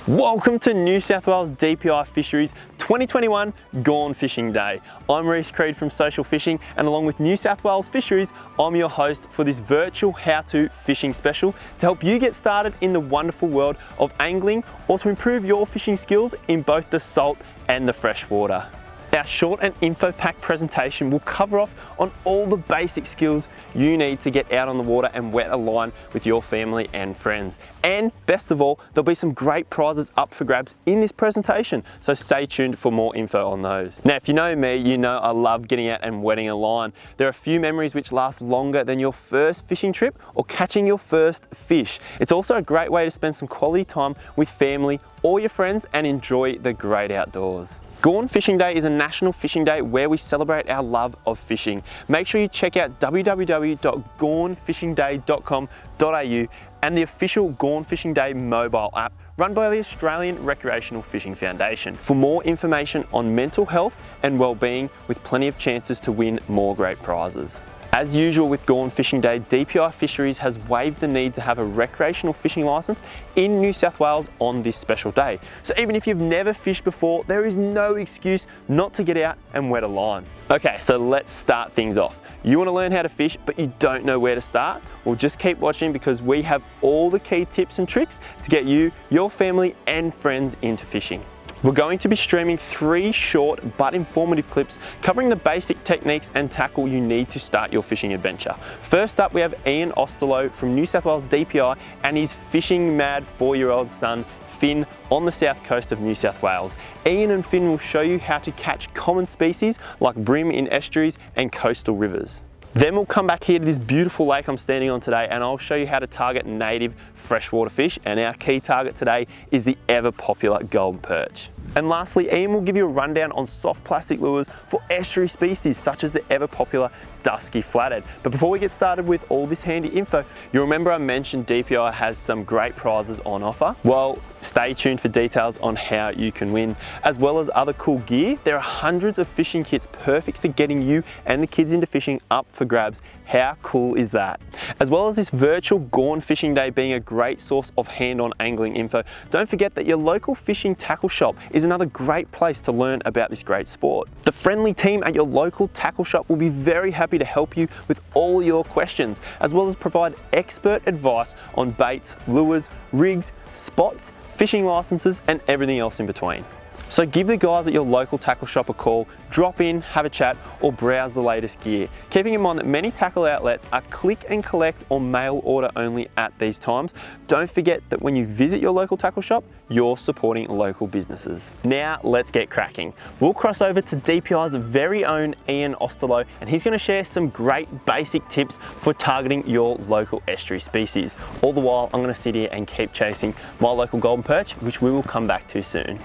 Welcome to New South Wales DPI Fisheries 2021 Gone Fishing Day. I'm Rhys from Social Fishing, and along with New South Wales Fisheries, I'm your host for this virtual how-to fishing special to help you get started in the wonderful world of angling or to improve your fishing skills in both the salt and the freshwater. Our short and info-packed presentation will cover off on all the basic skills you need to get out on the water and wet a line with your family and friends. And best of all, there'll be some great prizes up for grabs in this presentation, so stay tuned for more info on those. Now, if you know me, you know I love getting out and wetting a line. There are a few memories which last longer than your first fishing trip or catching your first fish. It's also a great way to spend some quality time with family or your friends and enjoy the great outdoors. Gone Fishing Day is a national fishing day where we celebrate our love of fishing. Make sure you check out www.gonefishingday.com.au and the official Gone Fishing Day mobile app run by the Australian Recreational Fishing Foundation for more information on mental health and well-being, with plenty of chances to win more great prizes. As usual with Gone Fishing Day, DPI Fisheries has waived the need to have a recreational fishing licence in New South Wales on this special day. So even if you've never fished before, there is no excuse not to get out and wet a line. Okay, so let's start things off. You want to learn how to fish, but you don't know where to start? Well, just keep watching, because we have all the key tips and tricks to get you, your family and friends into fishing. We're going to be streaming 3 short but informative clips covering the basic techniques and tackle you need to start your fishing adventure. First up, we have Ian Osterloh from New South Wales DPI and his fishing mad 4-year-old son Finn on the south coast of New South Wales. Ian and Finn will show you how to catch common species like bream in estuaries and coastal rivers. Then we'll come back here to this beautiful lake I'm standing on today, and I'll show you how to target native freshwater fish, and our key target today is the ever popular golden perch. And lastly, Ian will give you a rundown on soft plastic lures for estuary species such as the ever popular dusky flathead. But before we get started with all this handy info, you remember I mentioned DPI has some great prizes on offer? Well, stay tuned for details on how you can win. As well as other cool gear, there are hundreds of fishing kits perfect for getting you and the kids into fishing up for grabs. How cool is that? As well as this virtual Gone Fishing Day being a great source of hand-on angling info, don't forget that your local fishing tackle shop is another great place to learn about this great sport. The friendly team at your local tackle shop will be very happy to help you with all your questions, as well as provide expert advice on baits, lures, rigs, spots, fishing licenses and everything else in between. So give the guys at your local tackle shop a call, drop in, have a chat or browse the latest gear. Keeping in mind that many tackle outlets are click and collect or mail order only at these times. Don't forget that when you visit your local tackle shop, you're supporting local businesses. Now let's get cracking. We'll cross over to DPI's very own Ian Osterloh, and he's going to share some great basic tips for targeting your local estuary species. All the while I'm going to sit here and keep chasing my local golden perch, which we will come back to soon.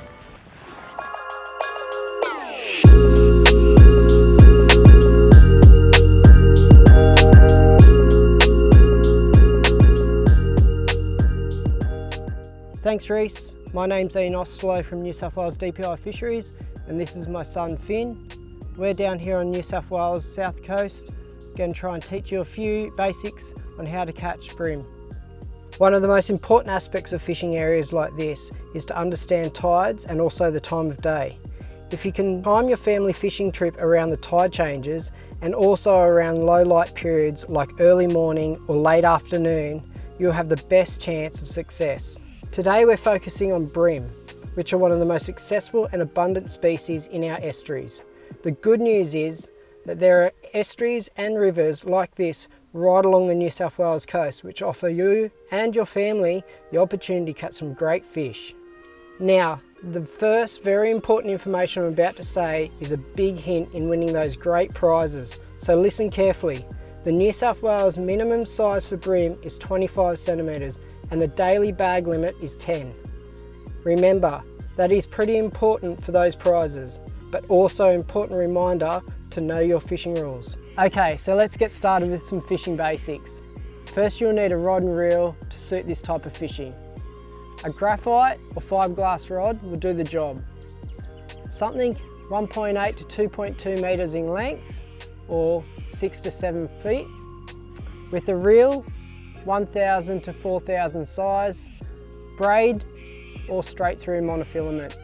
Thanks Rhys. My name's Ian Osterloh from New South Wales DPI Fisheries, and this is my son Finn. We're down here on New South Wales south coast, going to try and teach you a few basics on how to catch bream. One of the most important aspects of fishing areas like this is to understand tides and also the time of day. If you can time your family fishing trip around the tide changes and also around low light periods like early morning or late afternoon, you'll have the best chance of success. Today we're focusing on bream, which are one of the most accessible and abundant species in our estuaries. The good news is that there are estuaries and rivers like this right along the New South Wales coast, which offer you and your family the opportunity to catch some great fish. Now, the first very important information I'm about to say is a big hint in winning those great prizes, so listen carefully. The New South Wales minimum size for bream is 25 centimetres and the daily bag limit is 10. Remember, that is pretty important for those prizes, but also an important reminder to know your fishing rules. Okay, so let's get started with some fishing basics. First, you'll need a rod and reel to suit this type of fishing. A graphite or fiberglass rod will do the job. Something 1.8 to 2.2 metres in length or 6 to 7 feet. With a reel, 1000 to 4000 size, braid or straight through monofilament.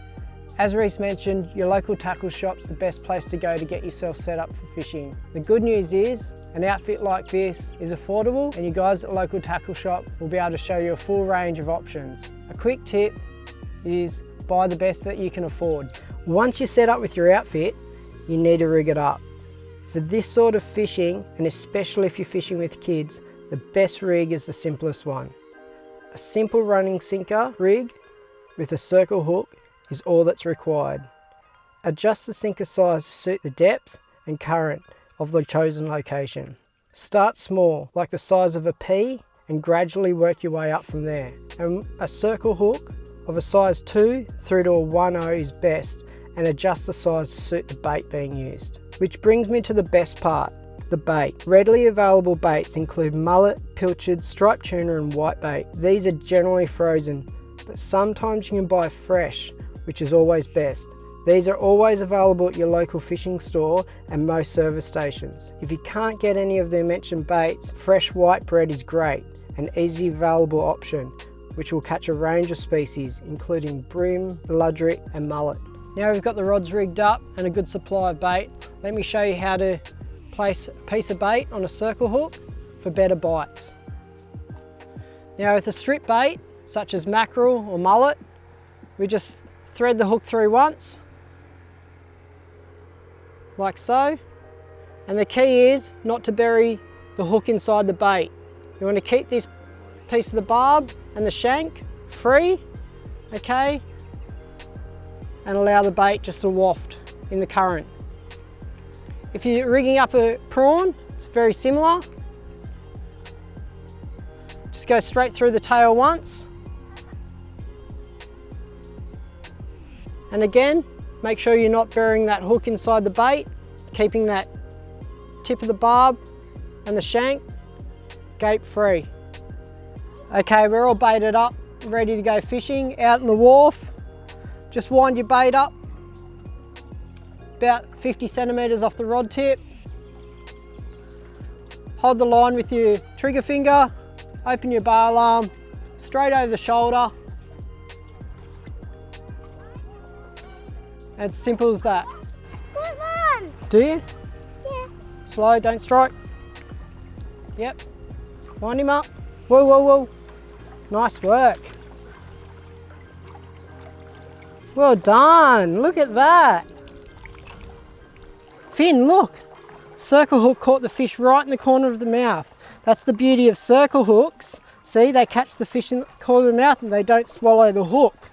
As Rhys mentioned, your local tackle shop's the best place to go to get yourself set up for fishing. The good news is, an outfit like this is affordable and you guys at local tackle shop will be able to show you a full range of options. A quick tip is buy the best that you can afford. Once you're set up with your outfit, you need to rig it up. For this sort of fishing, and especially if you're fishing with kids, the best rig is the simplest one. A simple running sinker rig with a circle hook is all that's required. Adjust the sinker size to suit the depth and current of the chosen location. Start small, like the size of a pea, and gradually work your way up from there. And a circle hook of a size 2 through to a 1/0 is best, and adjust the size to suit the bait being used. Which brings me to the best part, the bait. Readily available baits include mullet, pilchard, striped tuna and whitebait. These are generally frozen, but sometimes you can buy fresh, which is always best. These are always available at your local fishing store and most service stations. If you can't get any of the mentioned baits, fresh white bread is great, an easy available option, which will catch a range of species, including bream, bloodrick and mullet. Now we've got the rods rigged up and a good supply of bait, let me show you how to place a piece of bait on a circle hook for better bites. Now with a strip bait, such as mackerel or mullet, we just thread the hook through once, like so. And the key is not to bury the hook inside the bait. You want to keep this piece of the barb and the shank free, okay? And allow the bait just to waft in the current. If you're rigging up a prawn, it's very similar. Just go straight through the tail once. And again, make sure you're not burying that hook inside the bait, keeping that tip of the barb and the shank gape free. Okay, we're all baited up, ready to go fishing out in the wharf. Just wind your bait up about 50 centimetres off the rod tip. Hold the line with your trigger finger, open your bail arm, straight over the shoulder. It's simple as that. Good one. Do you? Yeah. Slow, don't strike. Yep. Wind him up. Whoa, whoa, whoa. Nice work. Well done. Look at that. Finn, look. Circle hook caught the fish right in the corner of the mouth. That's the beauty of circle hooks. See, they catch the fish in the corner of the mouth and they don't swallow the hook.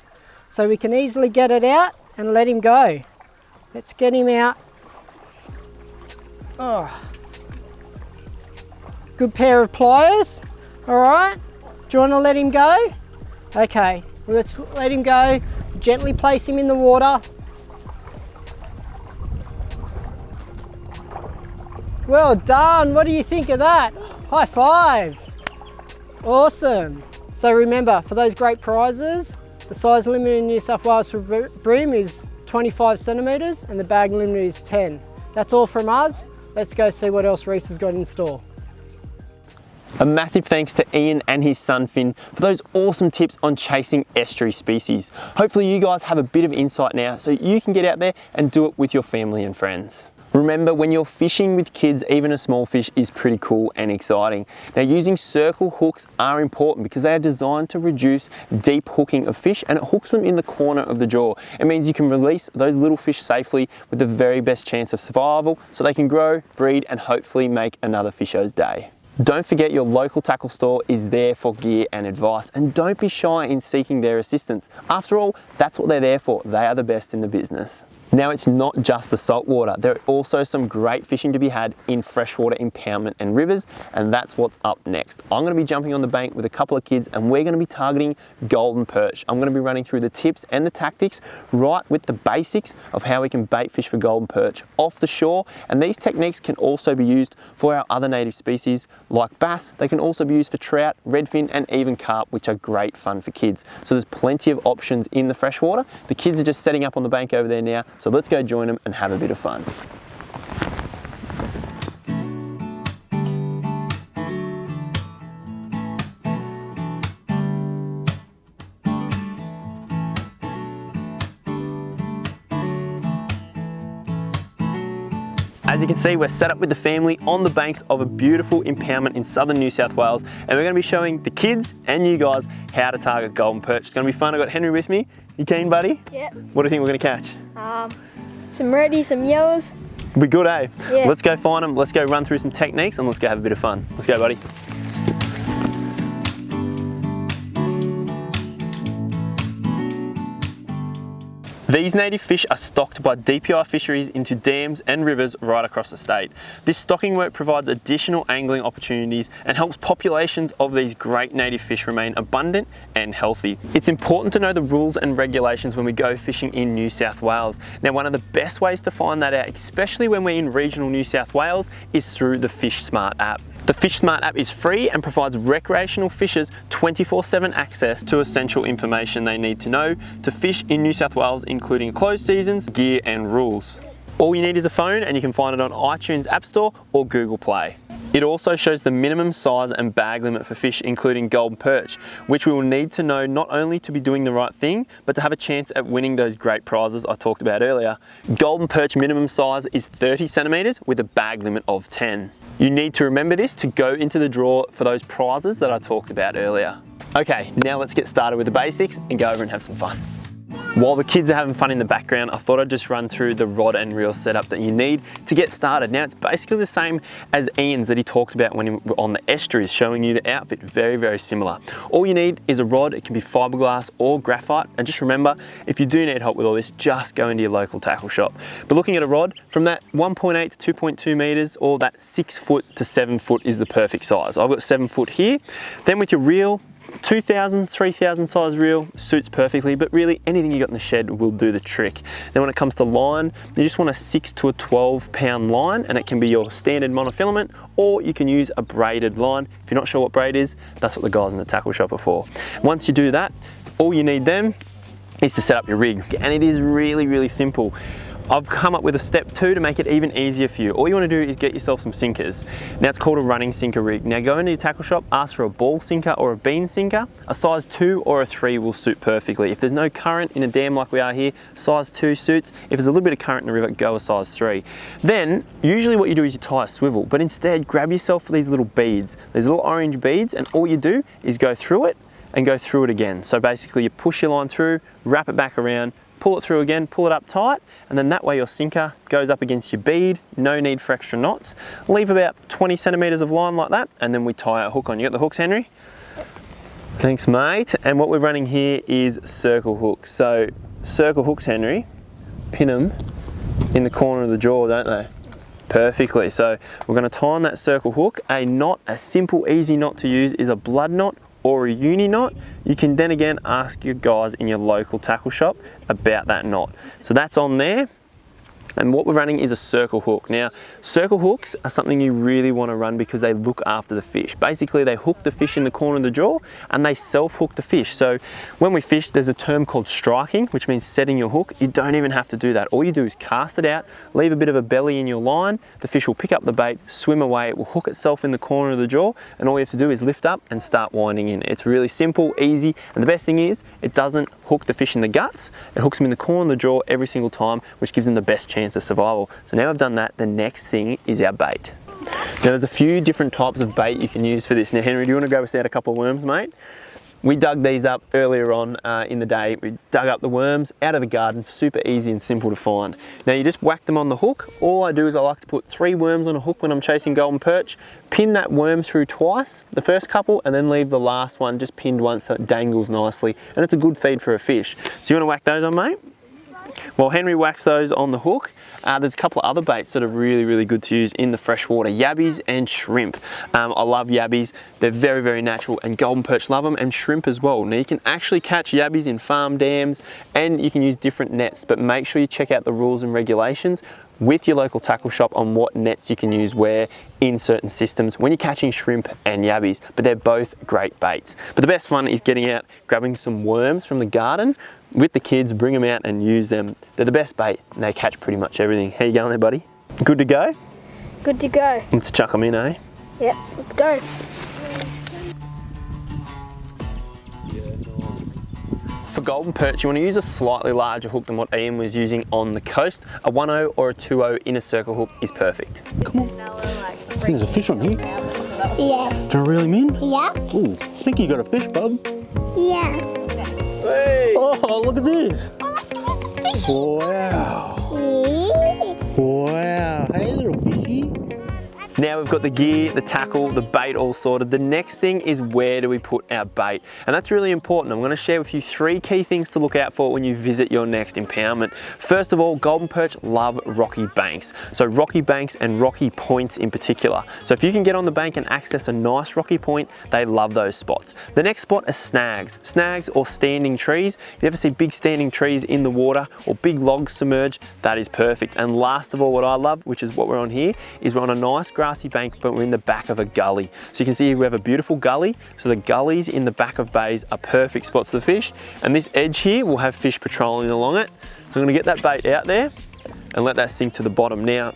So we can easily get it out and let him go. Let's get him out. Oh. Good pair of pliers. All right. Do you want to let him go? Okay, let's let him go. Gently place him in the water. Well done. What do you think of that? High five. Awesome. So remember, for those great prizes, the size limit in New South Wales for bream is 25 centimetres and the bag limit is 10. That's all from us. Let's go see what else Rhys has got in store. A massive thanks to Ian and his son Finn for those awesome tips on chasing estuary species. Hopefully you guys have a bit of insight now so you can get out there and do it with your family and friends. Remember, when you're fishing with kids, even a small fish is pretty cool and exciting. Now, using circle hooks are important because they are designed to reduce deep hooking of fish and it hooks them in the corner of the jaw. It means you can release those little fish safely with the very best chance of survival so they can grow, breed and hopefully make another fisher's day. Don't forget your local tackle store is there for gear and advice, and don't be shy in seeking their assistance. After all, that's what they're there for. They are the best in the business. Now, it's not just the saltwater. There are also some great fishing to be had in freshwater impoundment and rivers, and that's what's up next. I'm going to be jumping on the bank with a couple of kids and we're going to be targeting golden perch. I'm going to be running through the tips and the tactics, right with the basics of how we can bait fish for golden perch off the shore, and these techniques can also be used for our other native species like bass. They can also be used for trout, redfin and even carp, which are great fun for kids. So there's plenty of options in the freshwater. The kids are just setting up on the bank over there now, so let's go join them and have a bit of fun. As you can see, we're set up with the family on the banks of a beautiful impoundment in southern New South Wales, and we're going to be showing the kids and you guys how to target golden perch. It's going to be fun. I've got Henry with me. You keen, buddy? Yep. What do you think we're going to catch? Some reddies, some yellows. Be good, eh? Yeah. Let's go find them. Let's go run through some techniques and let's go have a bit of fun. Let's go, buddy. These native fish are stocked by DPI fisheries into dams and rivers right across the state. This stocking work provides additional angling opportunities and helps populations of these great native fish remain abundant and healthy. It's important to know the rules and regulations when we go fishing in New South Wales. Now, one of the best ways to find that out, especially when we're in regional New South Wales, is through the Fish Smart app. The Fish Smart app is free and provides recreational fishers 24/7 access to essential information they need to know to fish in New South Wales, including closed seasons, gear and rules. All you need is a phone and you can find it on iTunes App Store or Google Play. It also shows the minimum size and bag limit for fish, including golden perch, which we will need to know not only to be doing the right thing, but to have a chance at winning those great prizes I talked about earlier. Golden perch minimum size is 30 centimetres with a bag limit of 10. You need to remember this to go into the draw for those prizes that I talked about earlier. Okay, now let's get started with the basics and go over and have some fun. While the kids are having fun in the background, I thought I'd just run through the rod and reel setup that you need to get started. Now, it's basically the same as Ian's that he talked about when he was on the estuaries, showing you the outfit, very, very similar. All you need is a rod. It can be fiberglass or graphite. And just remember, if you do need help with all this, just go into your local tackle shop. But looking at a rod, from that 1.8 to 2.2 meters, or that 6 foot to 7 foot is the perfect size. I've got 7 foot here. Then with your reel, 2,000, 3,000 size reel suits perfectly, but really anything you got in the shed will do the trick. Then when it comes to line, you just want a 6 to a 12 pound line, and it can be your standard monofilament, or you can use a braided line. If you're not sure what braid is, that's what the guys in the tackle shop are for. Once you do that, all you need then is to set up your rig, and it is really, really simple. I've come up with a step 2 to make it even easier for you. All you want to do is get yourself some sinkers. Now, it's called a running sinker rig. Now, go into your tackle shop, ask for a ball sinker or a bean sinker. A size 2 or a 3 will suit perfectly. If there's no current in a dam like we are here, size 2 suits. If there's a little bit of current in the river, go a size 3. Then, usually what you do is you tie a swivel, but instead grab yourself these little beads, these little orange beads, and all you do is go through it and go through it again. So basically you push your line through, wrap it back around, pull it through again, pull it up tight, and then that way your sinker goes up against your bead, no need for extra knots. Leave about 20 centimetres of line like that, and then we tie a hook on. You got the hooks, Henry? Thanks, mate. And what we're running here is circle hooks. So circle hooks, Henry, pin them in the corner of the jaw, don't they? Perfectly. So we're going to tie on that circle hook. A knot, a simple, easy knot to use is a blood knot or a uni knot. You can then again ask your guys in your local tackle shop about that knot. So that's on there. And what we're running is a circle hook. Now, circle hooks are something you really want to run because they look after the fish. Basically, they hook the fish in the corner of the jaw and they self-hook the fish. So when we fish, there's a term called striking, which means setting your hook. You don't even have to do that. All you do is cast it out, leave a bit of a belly in your line, the fish will pick up the bait, swim away, it will hook itself in the corner of the jaw, and all you have to do is lift up and start winding in. It's really simple, easy, and the best thing is, it doesn't hook the fish in the guts, it hooks them in the corner of the jaw every single time, which gives them the best chance of survival. So now I've done that, the next thing is our bait. Now there's a few different types of bait you can use for this. Now Henry, do you want to grab us out a couple of worms, mate? We dug these up earlier on in the day. We dug up the worms out of the garden, super easy and simple to find. Now you just whack them on the hook. All I do is I like to put 3 worms on a hook when I'm chasing golden perch, pin that worm through twice, the first couple, and then leave the last one just pinned once so it dangles nicely. And it's a good feed for a fish. So you want to whack those on, mate? While Henry whacks those on the hook, there's a couple of other baits that are really, really good to use in the freshwater, yabbies and shrimp. I love yabbies, they're very, very natural, and golden perch love them, and shrimp as well. Now you can actually catch yabbies in farm dams, and you can use different nets, but make sure you check out the rules and regulations with your local tackle shop on what nets you can use where in certain systems when you're catching shrimp and yabbies, but they're both great baits. But the best one is getting out, grabbing some worms from the garden with the kids, bring them out and use them. They're the best bait and they catch pretty much everything. How you going there, buddy? Good to go? Good to go. Let's chuck them in, eh? Yep, let's go. For golden perch, you want to use a slightly larger hook than what Ian was using on the coast. A 1/0 or a 2/0 inner circle hook is perfect. Come on. I think there's a fish on here. Yeah. Do you reel him in? Yeah. Ooh, I think you got a fish, bub. Yeah. Hey! Oh, look at this. Oh, let's go. It's a fish. Wow. Wow. Hey, little fishy. Now we've got the gear, the tackle, the bait all sorted. The next thing is where do we put our bait? And that's really important. I'm going to share with you 3 key things to look out for when you visit your next impoundment. First of all, golden perch love rocky banks. So rocky banks and rocky points in particular. So if you can get on the bank and access a nice rocky point, they love those spots. The next spot is snags. Snags or standing trees. If you ever see big standing trees in the water or big logs submerged, that is perfect. And last of all, what I love, which is what we're on here, is we're on a nice grassy bank, but we're in the back of a gully. So you can see we have a beautiful gully. So the gullies in the back of bays are perfect spots for the fish. And this edge here will have fish patrolling along it. So I'm gonna get that bait out there and let that sink to the bottom. Now,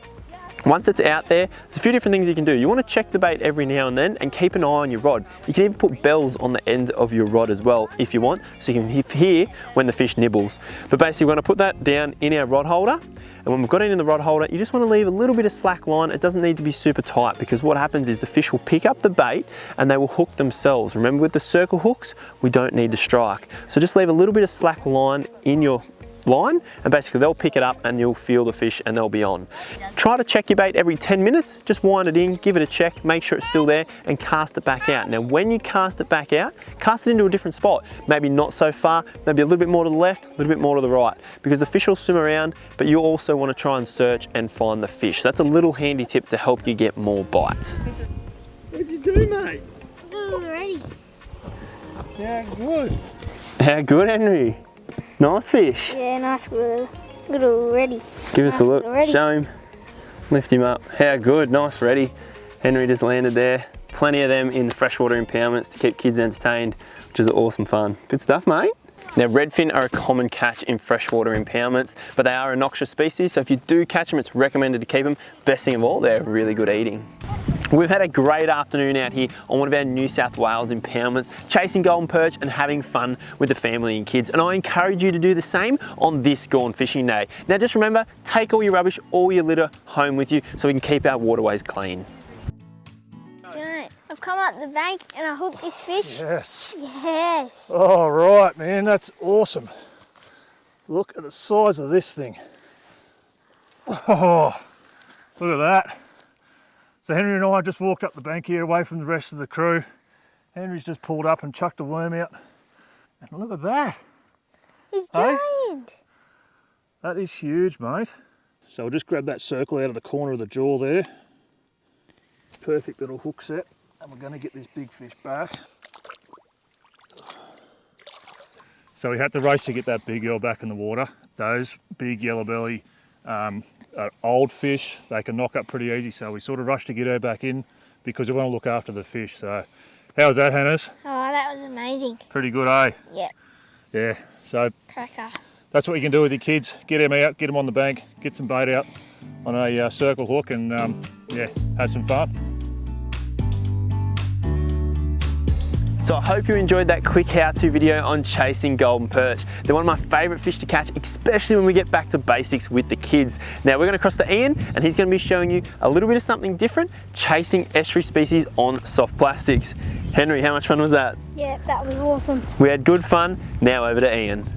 once it's out there, there's a few different things you can do. You want to check the bait every now and then and keep an eye on your rod. You can even put bells on the end of your rod as well if you want, so you can hear when the fish nibbles. But basically we're going to put that down in our rod holder, and when we've got it in the rod holder, you just want to leave a little bit of slack line. It doesn't need to be super tight, because what happens is the fish will pick up the bait and they will hook themselves. Remember, with the circle hooks, we don't need to strike. So just leave a little bit of slack line in your line, and basically they'll pick it up and you'll feel the fish and they'll be on. Try to check your bait every 10 minutes, just wind it in, give it a check, make sure it's still there, and cast it back out. Now when you cast it back out, cast it into a different spot, maybe not so far, maybe a little bit more to the left, a little bit more to the right, because the fish will swim around, but you also want to try and search and find the fish. That's a little handy tip to help you get more bites. What'd you do, mate? I got it already. Yeah, good. How good, Henry? Nice fish. Yeah, nice. Good already. Give us a look, Already. show him, lift him up. How good, nice ready. Henry just landed there. Plenty of them in the freshwater impoundments to keep kids entertained, which is awesome fun. Good stuff, mate. Now, redfin are a common catch in freshwater impoundments, but they are a noxious species, so if you do catch them, it's recommended to keep them. Best thing of all, they're really good eating. We've had a great afternoon out here on one of our New South Wales impoundments, chasing golden perch and having fun with the family and kids. And I encourage you to do the same on this Gone Fishing Day. Now just remember, take all your rubbish, all your litter home with you so we can keep our waterways clean. Do you know, I've come up the bank and I hooked this fish. Yes. Yes. All right, man, that's awesome. Look at the size of this thing. Oh, look at that. So Henry and I just walked up the bank here away from the rest of the crew. Henry's just pulled up and chucked a worm out. And look at that. He's Hey? giant. That is huge, mate. So we'll just grab that circle out of the corner of the jaw there. Perfect little hook set. And we're going to get this big fish back. So we had to race to get that big girl back in the water. Those big yellow belly old fish, they can knock up pretty easy, so we sort of rushed to get her back in because we want to look after the fish. So how was that, Hannes? Oh, that was amazing. Pretty good, eh? Yep. Yeah, so Cracker. that's what you can do with your kids. Get them out, get them on the bank, get some bait out on a circle hook, and yeah, have some fun. So I hope you enjoyed that quick how-to video on chasing golden perch. They're one of my favourite fish to catch, especially when we get back to basics with the kids. Now we're going to cross to Ian, and he's going to be showing you a little bit of something different, chasing estuary species on soft plastics. Henry, how much fun was that? Yep, that was awesome. We had good fun. Now over to Ian.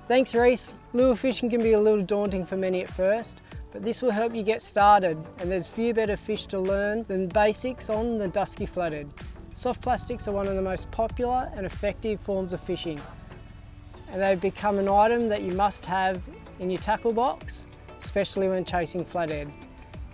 Thanks, Rhys. Lure fishing can be a little daunting for many at first, but this will help you get started, and there's few better fish to learn than basics on the dusky flathead. Soft plastics are one of the most popular and effective forms of fishing, and they've become an item that you must have in your tackle box, especially when chasing flathead.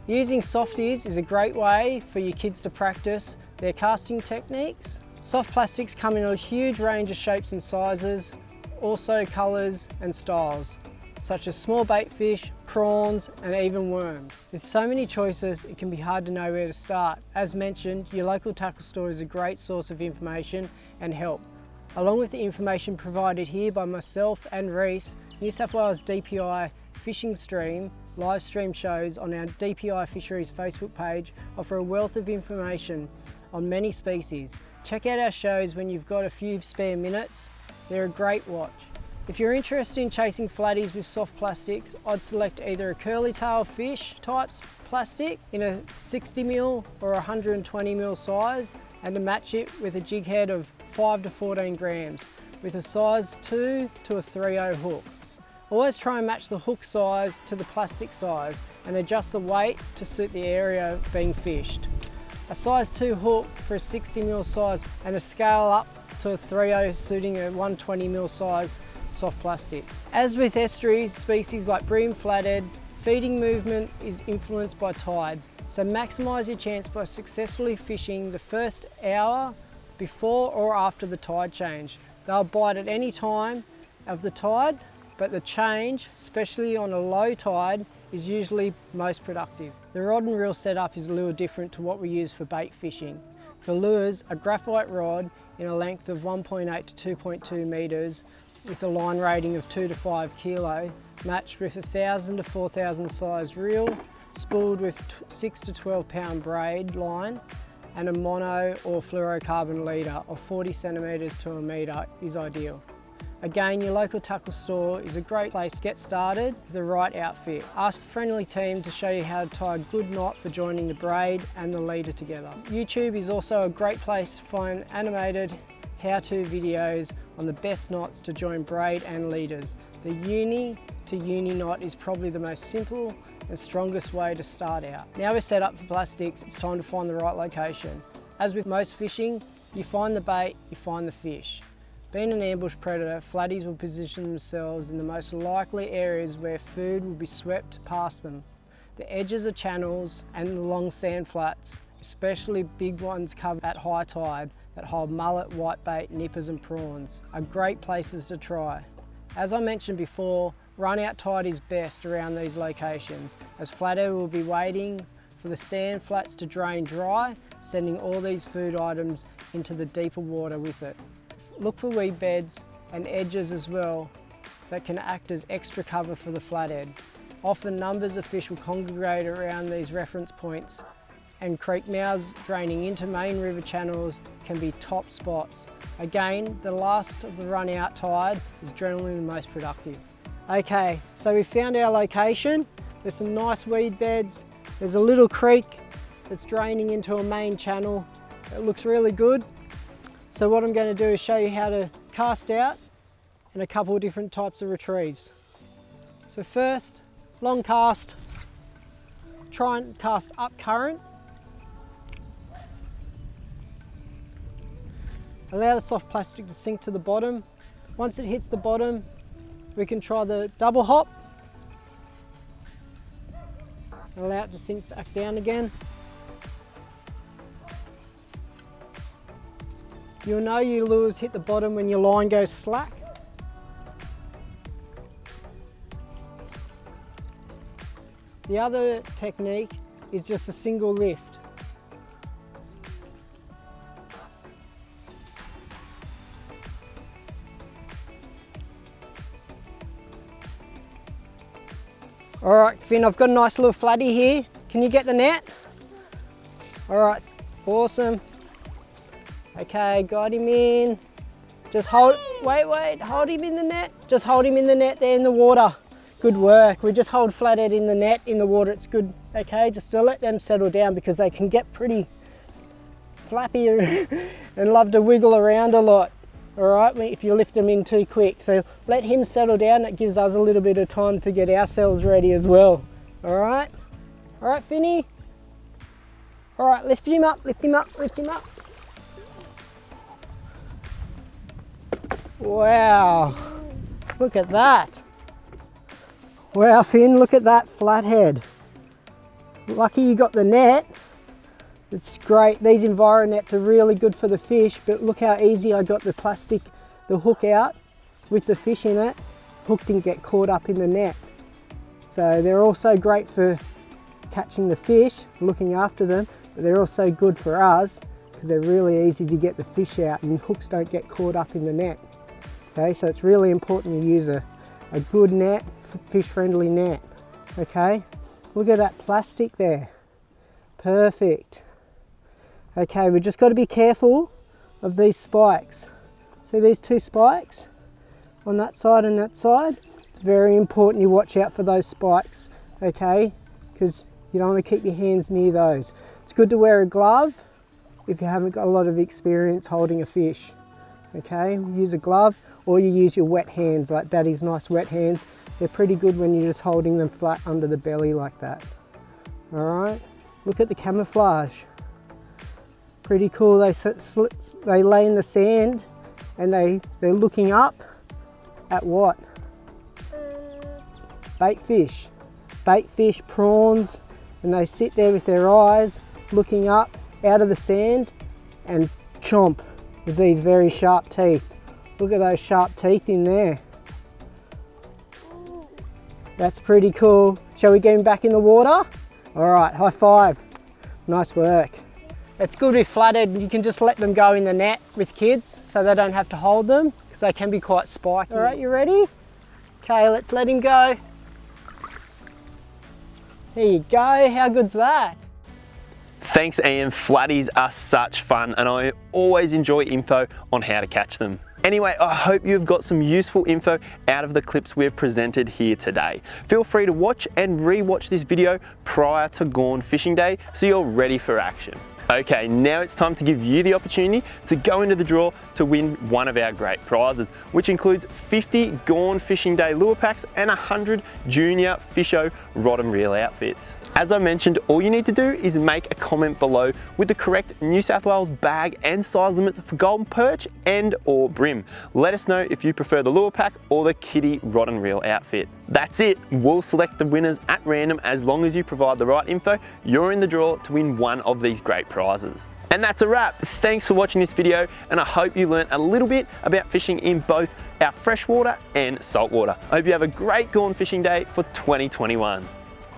Using softies is a great way for your kids to practice their casting techniques. Soft plastics come in a huge range of shapes and sizes, also colours and styles. such as small bait fish, prawns and even worms. With so many choices, it can be hard to know where to start. As mentioned, your local tackle store is a great source of information and help. Along with the information provided here by myself and Rhys, New South Wales DPI Fishing Stream live stream shows on our DPI Fisheries Facebook page offer a wealth of information on many species. Check out our shows when you've got a few spare minutes. They're a great watch. If you're interested in chasing flatties with soft plastics, I'd select either a curly tail fish types plastic in a 60mm or 120mm size and to match it with a jig head of 5 to 14 grams with a size 2 to a 3/0 hook. Always try and match the hook size to the plastic size and adjust the weight to suit the area being fished. A size 2 hook for a 60mm size and a scale up to a 3/0 suiting a 120mm size soft plastic. As with estuaries, species like bream, flathead, feeding movement is influenced by tide, so maximise your chance by successfully fishing the first hour before or after the tide change. They'll bite at any time of the tide, but the change, especially on a low tide, is usually most productive. The rod and reel setup is a little different to what we use for bait fishing. For lures, a graphite rod in a length of 1.8 to 2.2 metres with a line rating of 2 to 5 kilo, matched with a 1,000 to 4,000 size reel, spooled with 6 to 12 pound braid line, and a mono or fluorocarbon leader of 40 centimetres to a metre is ideal. Again, your local tackle store is a great place to get started with the right outfit. Ask the friendly team to show you how to tie a good knot for joining the braid and the leader together. YouTube is also a great place to find animated how-to videos on the best knots to join braid and leaders. The uni to uni knot is probably the most simple and strongest way to start out. Now we're set up for plastics, it's time to find the right location. As with most fishing, you find the bait, you find the fish. Being an ambush predator, flatties will position themselves in the most likely areas where food will be swept past them. The edges of channels and the long sand flats, especially big ones covered at high tide that hold mullet, whitebait, nippers and prawns, are great places to try. As I mentioned before, run out tide is best around these locations, as flathead will be waiting for the sand flats to drain dry, sending all these food items into the deeper water with it. Look for weed beds and edges as well that can act as extra cover for the flathead. Often numbers of fish will congregate around these reference points, and creek mouths draining into main river channels can be top spots. Again, the last of the run out tide is generally the most productive. Okay, so we found our location. There's some nice weed beds. There's a little creek that's draining into a main channel. It looks really good. So what I'm going to do is show you how to cast out and a couple of different types of retrieves. So first, long cast, try and cast up current. Allow the soft plastic to sink to the bottom. Once it hits the bottom, we can try the double hop. Allow it to sink back down again. You'll know your lures hit the bottom when your line goes slack. The other technique is just a single lift. All right, Finn, I've got a nice little flatty here. Can you get the net? All right, awesome. Okay, got him in. Just hold, wait, hold him in the net. Just hold him in the net there in the water. Good work. We just hold flathead in the net, in the water, it's good. Okay, just to let them settle down because they can get pretty flappy and love to wiggle around a lot. All right, if you lift them in too quick. So let him settle down, that gives us a little bit of time to get ourselves ready as well. All right, Finny. All right, lift him up, lift him up, lift him up. Wow, look at that. Wow, Finn, look at that flathead. Lucky you got the net. It's great. These enviro nets are really good for the fish, but look how easy I got the plastic, the hook out with the fish in it. hook didn't get caught up in the net. So they're also great for catching the fish, looking after them, but they're also good for us because they're really easy to get the fish out and hooks don't get caught up in the net. Okay, so it's really important you use a good net, fish-friendly net. Okay, look at that plastic there. Perfect. Okay, we've just got to be careful of these spikes. See these two spikes on that side and that side? It's very important you watch out for those spikes, okay? Because you don't want to keep your hands near those. It's good to wear a glove if you haven't got a lot of experience holding a fish. Okay, use a glove or you use your wet hands, like Daddy's nice wet hands. They're pretty good when you're just holding them flat under the belly like that. All right, look at the camouflage. Pretty cool. They lay in the sand and they're looking up at what? Bait fish. Bait fish, prawns, and they sit there with their eyes looking up out of the sand and chomp with these very sharp teeth. Look at those sharp teeth in there. That's pretty cool. Shall we get him back in the water? All right, high five. Nice work. It's good with flathead, you can just let them go in the net with kids so they don't have to hold them because they can be quite spiky. All right, you ready? Okay, let's let him go. There you go, how good's that? Thanks Ian, flatties are such fun and I always enjoy info on how to catch them. Anyway, I hope you've got some useful info out of the clips we've presented here today. Feel free to watch and re-watch this video prior to Gone Fishing Day so you're ready for action. Okay, now it's time to give you the opportunity to go into the draw to win one of our great prizes, which includes 50 Gone Fishing Day lure packs and 100 Junior Fisho rod and reel outfits. As I mentioned, all you need to do is make a comment below with the correct New South Wales bag and size limits for golden perch and or bream. Let us know if you prefer the lure pack or the kiddie rod and reel outfit. That's it, we'll select the winners at random as long as you provide the right info. You're in the draw to win one of these great prizes. And that's a wrap. Thanks for watching this video and I hope you learned a little bit about fishing in both our freshwater and saltwater. I hope you have a great Gone Fishing Day for 2021.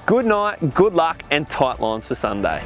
Good night, good luck and tight lines for Sunday.